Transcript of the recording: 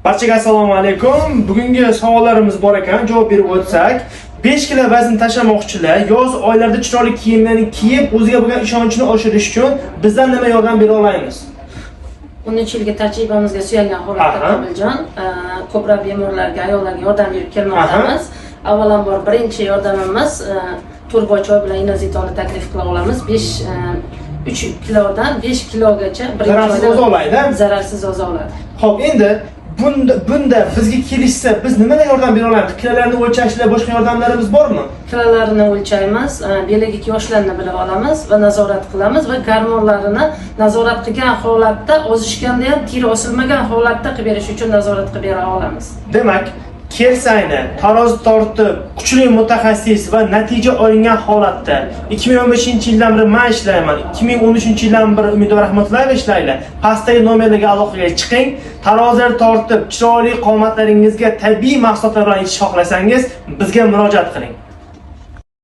Barchaga assalomu alaykum. Bugungi savollarimiz bor ekan, javob berib o'tsak. 5 kilo vazn tashlamoqchilar yoz oylarida chiroyli kiyimlarni kiyib, o'ziga bo'lgan ishonchini oshirish uchun bizdan nima yordam bera olamiz? 13 yilga tajribamizga suyangan holatda Komiljon ko'plab bemorlarga, ayollarga yordam berib kelmoqdamiz. Avvalambor birinchi yordamimiz turbo choy bilan inozitonni taklif qila olamiz. 3 kilodan 5 kilogacha zararsiz ozolaydi. Zararsiz ozoladi. Xo'p, endi bunda bizga kelishsa biz nimadan yordam bera olamiz? Kilolarni o'lchashlar, boshqa yordamlarimiz bormi? Kilolarni o'lchaymiz, belagik yoshlarni bilib olamiz va nazorat qilamiz va gormonlarini nazorat qilgan holatda, ozishganda ham teri osilmagan holatda qilib berish uchun nazorat qilib bera olamiz. Demak, Kelsayni tarozi tortib, kuchli mutaxassis va natija olingan holatda 2015-yildan beri men ishlayman, 2013-yildan beri Umidor Rahmatullayeva ishlaydi. Pastdagi nomerlarga aloqaga chiqing. Tarozilar tortib, chiroyli qomatlaringizga tabiiy mahsulotlar bilan yetisha xohlasangiz, bizga murojaat qiling.